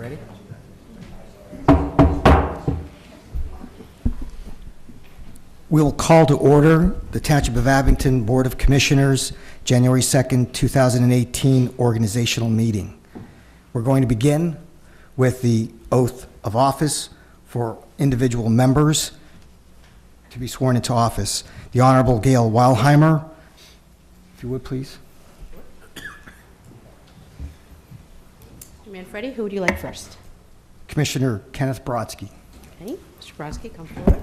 Ready? We'll call to order the Township of Abington Board of Commissioners, January 2nd, 2018 organizational meeting. We're going to begin with the oath of office for individual members to be sworn into office. The Honorable Gail Weilheimer, if you would, please. Mr. Manfredi, who would you like first? Commissioner Kenneth Brodsky. Okay, Mr. Brodsky, come forward.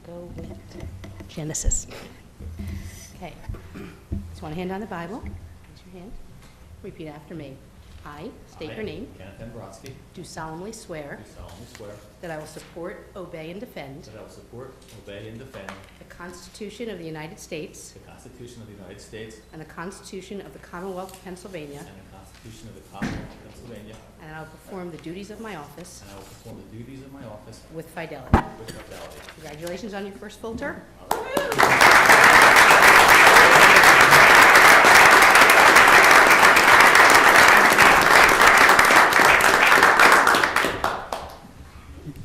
Go with Genesis. Okay. Just one hand on the Bible. Raise your hand. Repeat after me. I state your name. Kenneth M. Brodsky. Do solemnly swear Do solemnly swear that I will support, obey, and defend that I will support, obey, and defend the Constitution of the United States the Constitution of the United States and the Constitution of the Commonwealth of Pennsylvania, and the Constitution of the Commonwealth of Pennsylvania, and that I will perform the duties of my office and I will perform the duties of my office with fidelity. with fidelity. Congratulations on your first full term.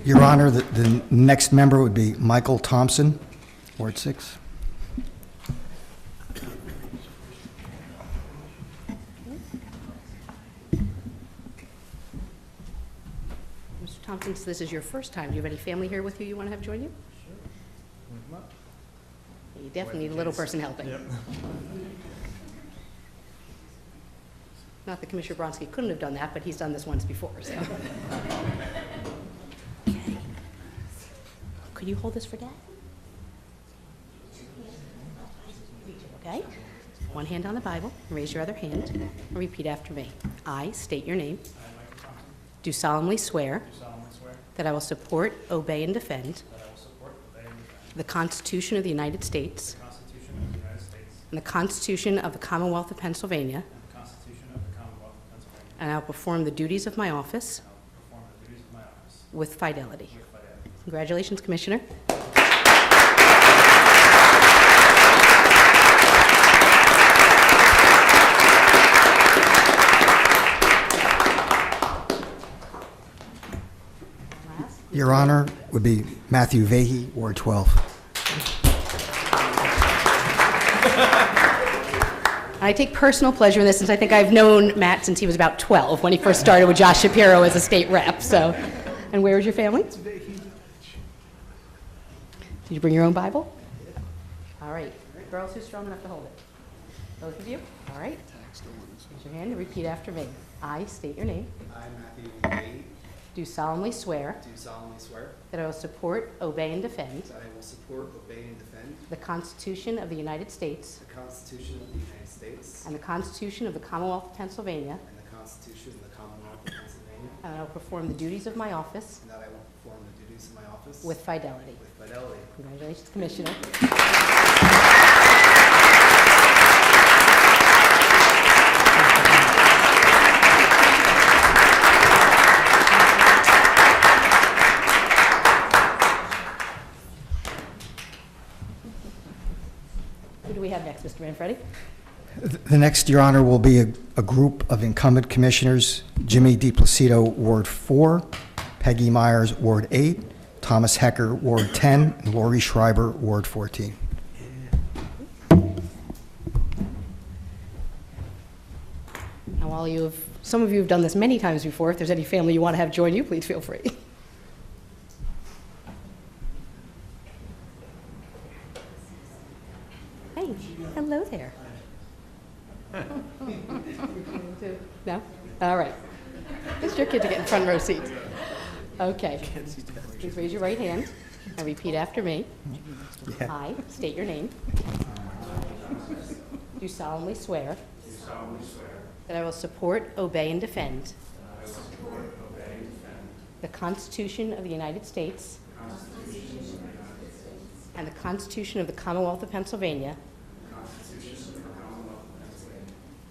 Your Honor, the next member would be Michael Thompson, Ward 6. Mr. Thompson, so this is your first time. Do you have any family here with you want to have join you? You definitely need a little person helping. Not that Commissioner Bronski couldn't have done that, but he's done this once before, so. Okay. Could you hold this for Dad? Okay. One hand on the Bible, raise your other hand, and repeat after me. I state your name. Do solemnly swear that I will support, obey, and defend the Constitution of the United States and the Constitution of the Commonwealth of Pennsylvania, and I will perform the duties of my office with fidelity. Congratulations, Commissioner. Your Honor would be Matthew Vahey, Ward 12. I take personal pleasure in this since I think I've known Matt since he was about 12 when he first started with Josh Shapiro as a state rep. So, and where is your family? Did you bring your own Bible? All right. Girls, who's strong enough to hold it? Both of you? All right. Raise your hand and repeat after me. I state your name. I, Matthew Vahey, Do solemnly swear do solemnly swear that I will support, obey, and defend that I will support, obey, and defend the Constitution of the United States the Constitution of the United States and the Constitution of the Commonwealth of Pennsylvania, and the Constitution of the Commonwealth of Pennsylvania, and I will perform the duties of my office and that I will perform the duties of my office with fidelity. with fidelity. Congratulations, Commissioner. Who do we have next, Mr. Manfredi? The next, Your Honor, will be a group of incumbent commissioners: Jimmy DiPlacido, Ward 4, Peggy Myers, Ward 8, Thomas Hecker, Ward 10, and Lori Schreiber, Ward 14. Now, some of you have done this many times before. If there's any family you want to have join you, please feel free. Hey, hello there. No? All right. It's your kid to get in front row seats. Okay. Please raise your right hand and repeat after me. Yeah. I state your name. Do solemnly swear that I will support, obey, and defend the Constitution of the United States and the Constitution of the Commonwealth of Pennsylvania,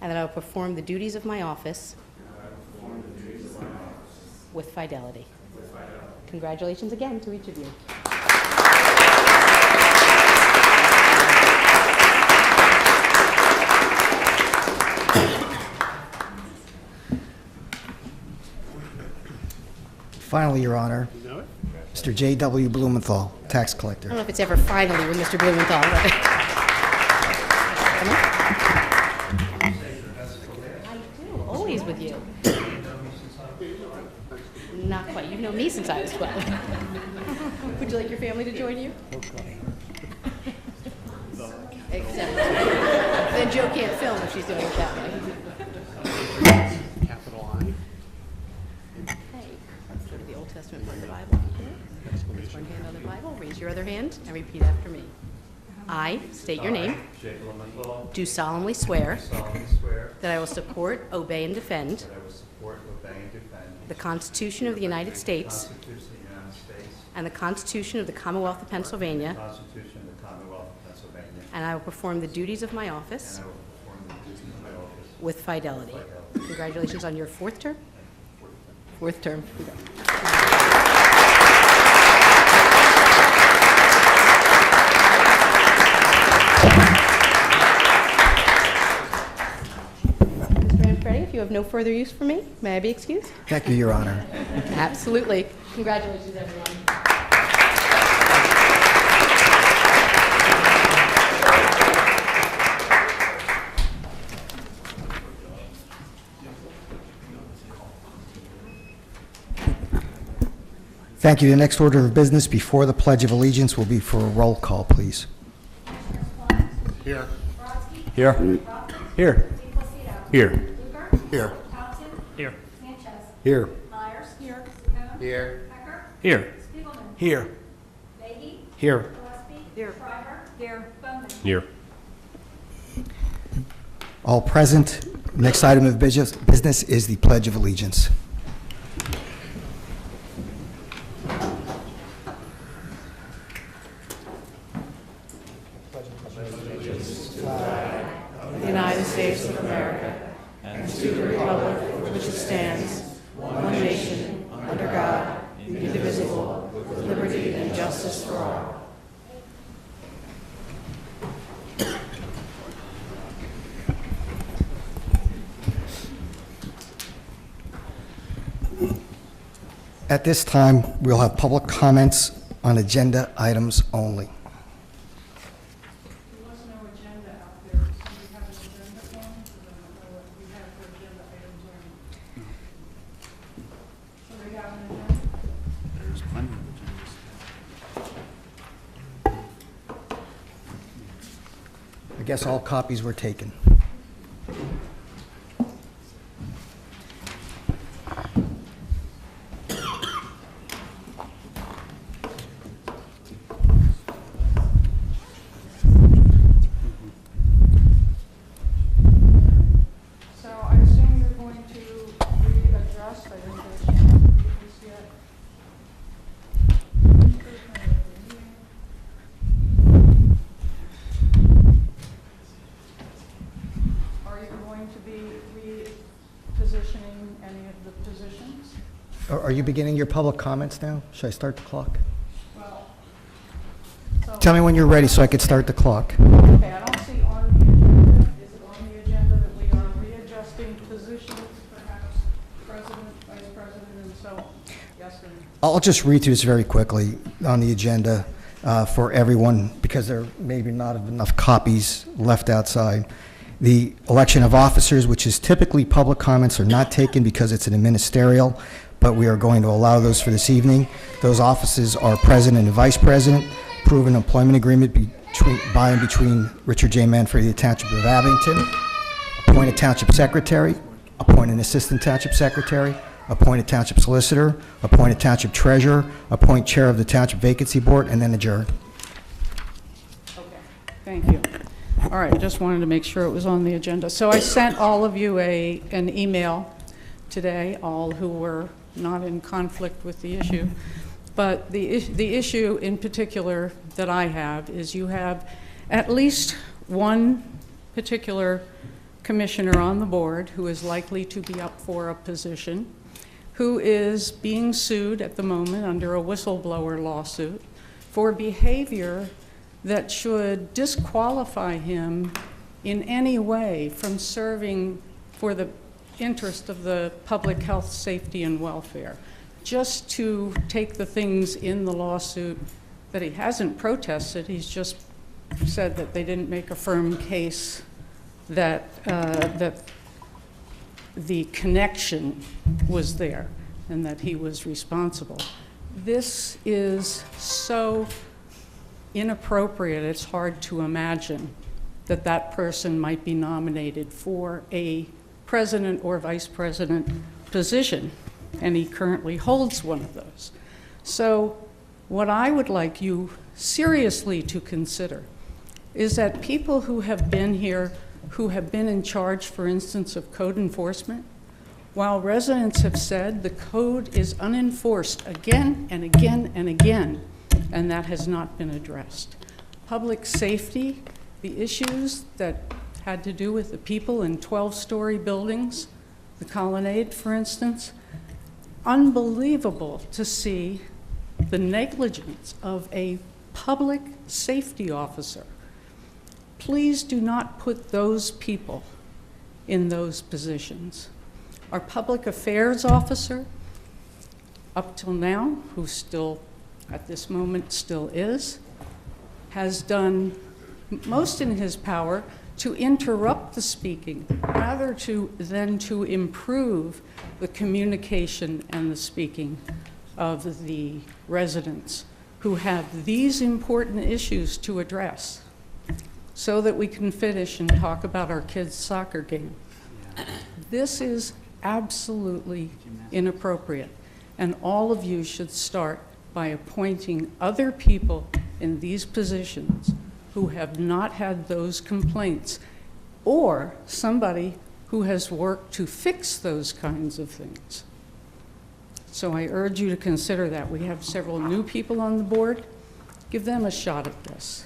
and that I will perform the duties of my office with fidelity. Congratulations again to each of you. Finally, Your Honor, Mr. J.W. Blumenthal, tax I collector. don't know if it's ever finally with Mr. Blumenthal, but... Come on. I do, always with you. Not quite. You've known me since I was 12. Would you like your family to join you? Except then Joe can't film if she's doing it that way. Capital I. Okay, let's go to the Old Testament part of the Bible. Raise one hand on the Bible, raise your other hand, and repeat after me. I state your name, J. Blumenthal, do solemnly swear solemnly swear that I will support, obey, and defend that I will support, obey, and defend the Constitution of the United the States Constitution of the United States, and the Constitution of the Commonwealth of the Pennsylvania, Constitution of the Commonwealth of Pennsylvania, and I will perform the duties of my office and I will perform the duties of my office with fidelity. Congratulations on your fourth term. Fourth term. Mr. Manfredi, if you have no further use for me, may I be excused? Thank you, Your Honor. Absolutely. Congratulations, everyone. Thank you. The next order of business before the Pledge of Allegiance will be for a roll call, please. Here. Here. Here. Here. Here. Here. Here. Myers. Here. Here. Becker. Here. Spiegelman. Here. Leahy. Here. Gillespie. Here. Shriver. Here. Bowman. Here. All present. Next item of business is the Pledge of Allegiance. The United States of America, and to the republic for which it stands, one nation, under God, indivisible, with liberty and justice for all. At this time, we'll have public comments on agenda items only. There was no agenda out there, so we have an agenda form, so I don't know what we have for agenda items only. So we have an agenda? There's plenty of agendas. I guess all copies were taken. So I assume you're going to readdress, I didn't get a chance to read this yet. Are you going to be repositioning any of the positions? Are you beginning your public comments now? Should I start the clock? Well, so, Tell me when you're ready so I can start the clock. okay, I don't see on the agenda, is it on the agenda that we are readjusting positions, perhaps president, vice president, and so on? Yes or no? I'll just read through this very quickly on the agenda for everyone because there maybe not enough copies left outside. The election of officers, which is typically public comments, are not taken because it's an ministerial, but we are going to allow those for this evening. Those offices are president and vice president, proven employment agreement by and between Richard J. Manfredi, the Township of Abington, appoint a township secretary, appoint an assistant township secretary, appoint a township solicitor, appoint a township treasurer, appoint chair of the township vacancy board, and then adjourn. Okay, thank you. All right, I just wanted to make sure it was on the agenda. So I sent all of you an email today, all who were not in conflict with the issue. But the issue in particular that I have is you have at least one particular commissioner on the board who is likely to be up for a position, who is being sued at the moment under a whistleblower lawsuit for behavior that should disqualify him in any way from serving for the interest of the public health, safety, and welfare. just to take the things in the lawsuit that he hasn't protested. He's just said that they didn't make a firm case that, that the connection was there and that he was responsible. This is so inappropriate, it's hard to imagine that that person might be nominated for a president or vice president position, and he currently holds one of those. So what I would like you seriously to consider is that people who have been here, who have been in charge, for instance, of code enforcement, while residents have said the code is unenforced again and again and again, and that has not been addressed. Public safety, the issues that had to do with the people in 12-story buildings, the Colonnade, for instance, unbelievable to see the negligence of a public safety officer. Please do not put those people in those positions. Our public affairs officer, up till now, who still, at this moment, still is, has done most in his power to interrupt the speaking rather than to improve the communication and the speaking of the residents who have these important issues to address so that we can finish and talk about our kids' soccer game. This is absolutely inappropriate, and all of you should start by appointing other people in these positions who have not had those complaints, or somebody who has worked to fix those kinds of things. So I urge you to consider that. We have several new people on the board. Give them a shot at this,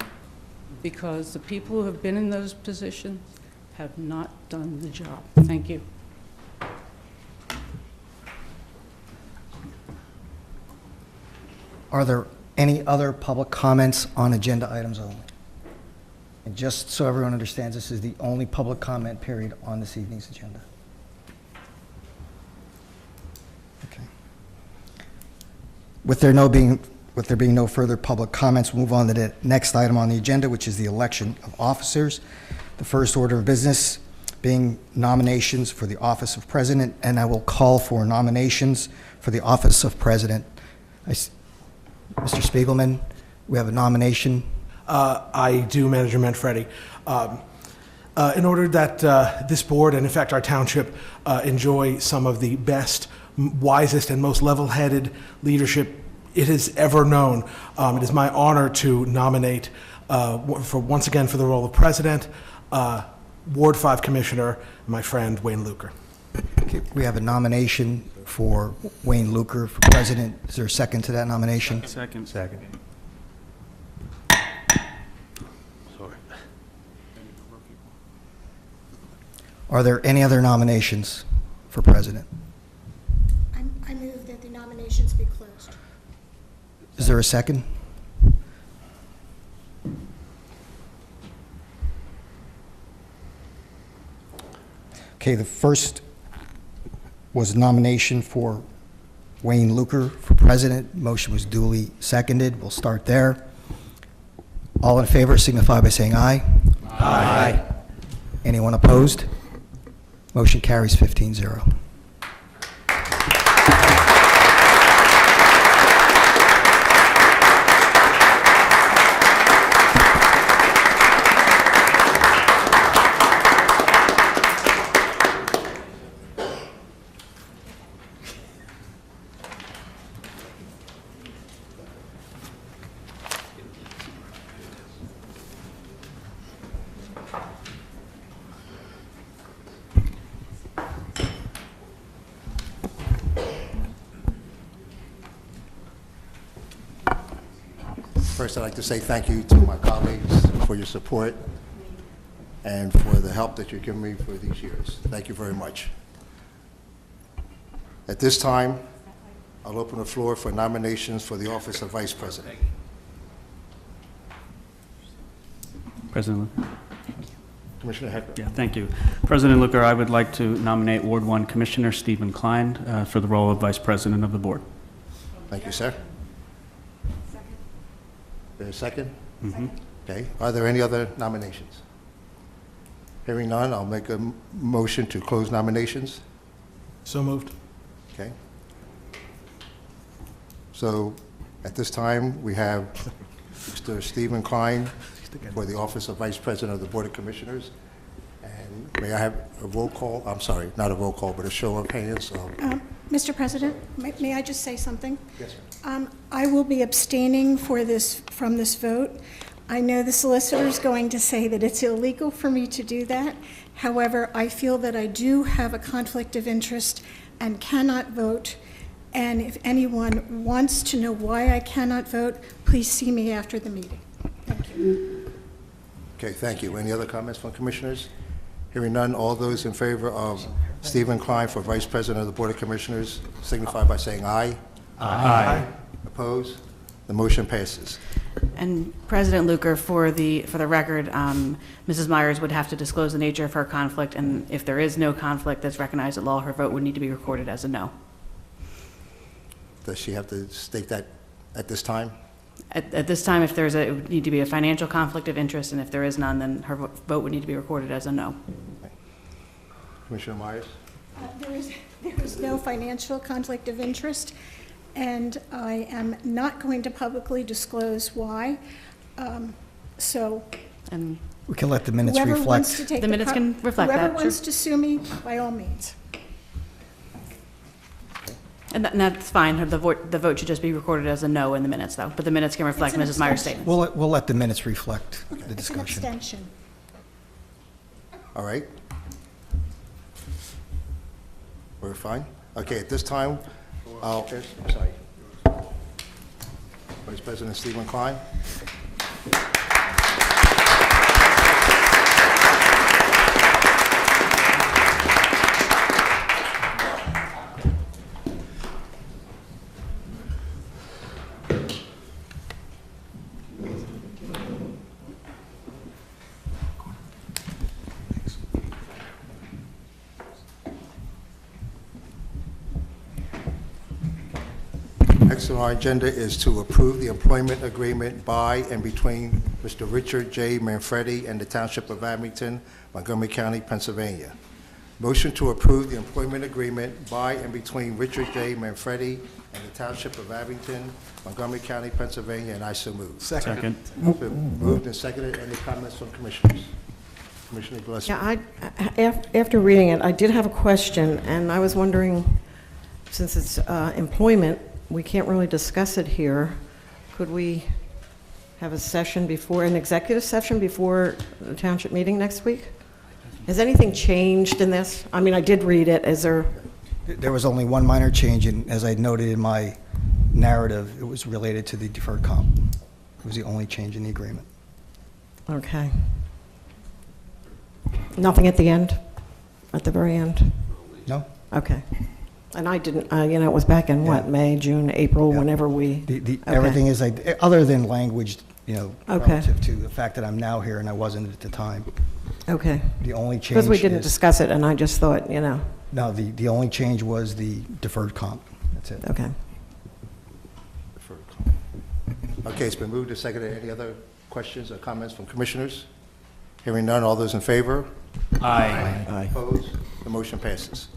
because the people who have been in those positions have not done the job. Thank you. Are there any other public comments on agenda items only? And just so everyone understands, this is the only public comment period on this evening's agenda. Okay. With there being no further public comments, we'll move on to the next item on the agenda, which is the election of officers. The first order of business being nominations for the office of president, and I will call for nominations for the office of president. Mr. Spiegelman, we have a nomination. I do, Manager Manfredi. In order that this board, and in fact our township, enjoy some of the best, wisest, and most level-headed leadership it has ever known, it is my honor to nominate, once again for the role of president, Ward 5 Commissioner, my friend Wayne Luker. Okay, we have a nomination for Wayne Luker for president. Is there a second to that nomination? Second. Are there any other nominations for president? I move that the nominations be closed. Is there a second? Okay, the first was nomination for Wayne Luker for president. Motion was duly seconded. We'll start there. All in favor signify by saying aye. Aye. Anyone opposed? Motion carries 15-0. First, I'd like to say thank you to my colleagues for your support and for the help that you've given me for these years. Thank you very much. At this time, I'll open the floor for nominations for the office of Vice President. President Luker. Commissioner Hecker. Yeah, thank you. President Luker, I would like to nominate Ward 1 Commissioner Stephen Klein for the role of Vice President of the Board. Thank you, sir. There a second? Okay. Are there any other nominations? Hearing none, I'll make a motion to close nominations. So moved. Okay. So at this time, we have Mr. Stephen Klein for the office of Vice President of the Board of Commissioners. And may I have a roll call? I'm sorry, not a roll call, but a show of hands. Mr. President, may I just say something? Yes, sir. I will be abstaining from this vote. I know the solicitor is going to say that it's illegal for me to do that. However, I feel that I do have a conflict of interest and cannot vote. And if anyone wants to know why I cannot vote, please see me after the meeting. Thank you. Okay, thank you. Any other comments from commissioners? Hearing none, all those in favor of Stephen Klein for Vice President of the Board of Commissioners signify by saying aye. Aye. Opposed? The motion passes. And President Luker, for the record, Mrs. Myers would have to disclose the nature of her conflict, and if there is no conflict that's recognized at law, her vote would need to be recorded as a no. Does she have to state that at this time? At this time, if there's it would need to be a financial conflict of interest, and if there is none, then her vote would need to be recorded as a no. Commissioner Myers? There is no financial conflict of interest, and I am not going to publicly disclose why. So And We can let the minutes whoever wants reflect. to take The minutes pro- can reflect that, Whoever sure. wants to sue me, by all means. and that's fine. The vote should just be recorded as a no in the minutes, though. But the minutes can reflect It's an Mrs. Myers' abstention. statement. We'll let the minutes reflect the It's an discussion. abstention. All right. We're fine? Okay, at this time, I'm sorry. Vice President Stephen Klein? Next on our agenda is to approve the employment agreement by and between Mr. Richard J. Manfredi and the Township of Abington, Montgomery County, Pennsylvania. Motion to approve the employment agreement by and between Richard J. Manfredi and the Township of Abington, Montgomery County, Pennsylvania, and I so move. Second. Moved and seconded. Any comments from commissioners? Commissioner Gillespie? Yeah, after reading it, I did have a question, and I was wondering, since it's employment, we can't really discuss it here. Could we have a session before, an executive session before the township meeting next week? Has anything changed in this? I mean, I did read it. Is there, There was only one minor change, and as I noted in my narrative, it was related to the deferred comp. It was the only change in the agreement. okay. Nothing at the end? At the very end? No? Okay. And I didn't, it was back in what, Yeah. May, June, April, Yeah. whenever we... The Okay. everything is, other than language, Okay. relative to the fact that I'm now here and I wasn't at the time. Okay. The only change Because we didn't is- discuss it, and I just thought, No, the only change was the deferred comp. That's it. okay. Okay, it's been moved and seconded. Any other questions or comments from commissioners? Hearing none, all those in favor? Aye. Opposed? The motion passes.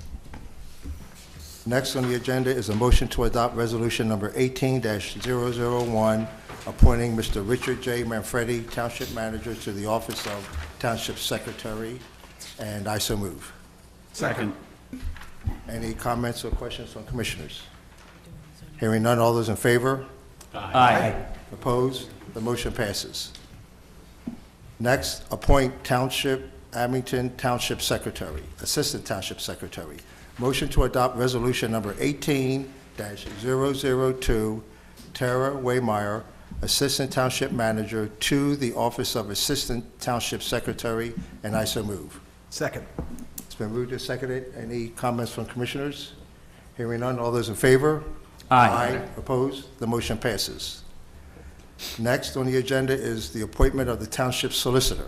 Next on the agenda is a motion to adopt resolution number 18-001, appointing Mr. Richard J. Manfredi, Township Manager, to the office of Township Secretary, and I so move. Second. Any comments or questions from commissioners? Hearing none, all those in favor? Aye. Opposed? The motion passes. Next, appoint Township, Abington Township Secretary, Assistant Township Secretary. Motion to adopt resolution number 18-002, Tara Waymeyer, Assistant Township Manager, to the office of Assistant Township Secretary, and I so move. Second. It's been moved and seconded. Any comments from commissioners? Hearing none, all those in favor? Aye. Opposed? The motion passes. Next on the agenda is the appointment of the Township Solicitor.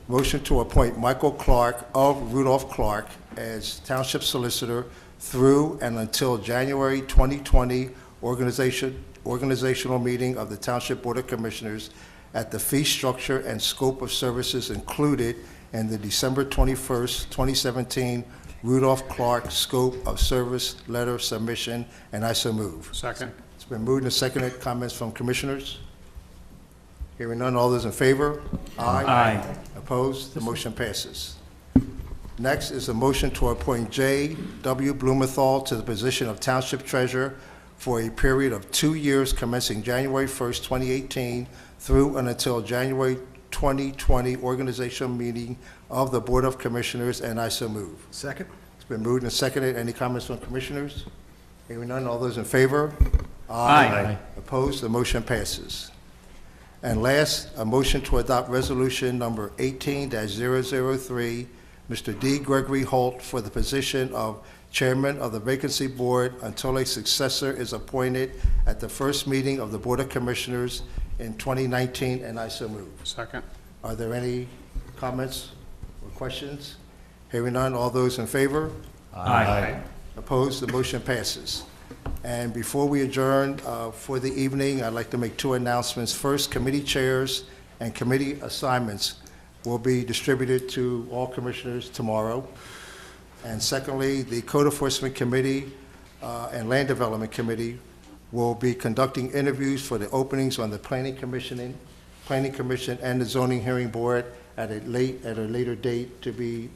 Motion to appoint Michael Clark of Rudolf Clark as Township Solicitor through and until January 2020 organizational meeting of the Township Board of Commissioners at the fee structure and scope of services included in the December 21st, 2017 Rudolf Clark Scope of Service Letter Submission, and I so move. Second. It's been moved and seconded. Comments from commissioners? Hearing none, all those in favor? Aye. Opposed? The motion passes. Next is a motion to appoint J. W. Blumenthal to the position of Township Treasurer for a period of 2 years commencing January 1st, 2018 through and until January 2020 organizational meeting of the Board of Commissioners, and I so move. Second? It's been moved and seconded. Any comments from commissioners? Hearing none, all those in favor? Aye. Opposed? The motion passes. And last, a motion to adopt resolution number 18-003, Mr. D. Gregory Holt for the position of Chairman of the Vacancy Board until a successor is appointed at the first meeting of the Board of Commissioners in 2019, and I so move. Second. Are there any comments or questions? Hearing none, all those in favor? Aye. Opposed? The motion passes. And before we adjourn for the evening, I'd like to make two announcements. First, committee chairs and committee assignments will be distributed to all commissioners tomorrow. And secondly, the Code Enforcement Committee and Land Development Committee will be conducting interviews for the openings on the Planning Commission and the Zoning Hearing Board at a later date to be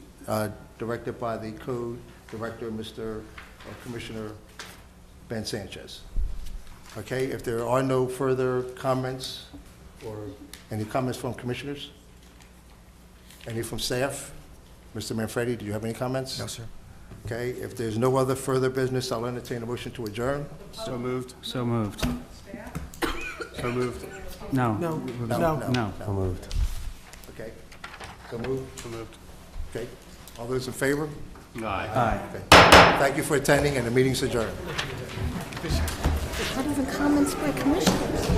directed by the Code Director, Commissioner Ben Sanchez. Okay, if there are no further comments or any comments from commissioners? Any from staff? Mr. Manfredi, do you have any comments? No, sir. Okay, if there's no other further business, I'll entertain a motion to adjourn. So moved. So moved. So moved. No. No. No. So moved. Okay, so moved? So moved. Okay, all those in favor? Aye. Okay. Thank you for attending, and the meeting's adjourned. Not even comments by commissioners.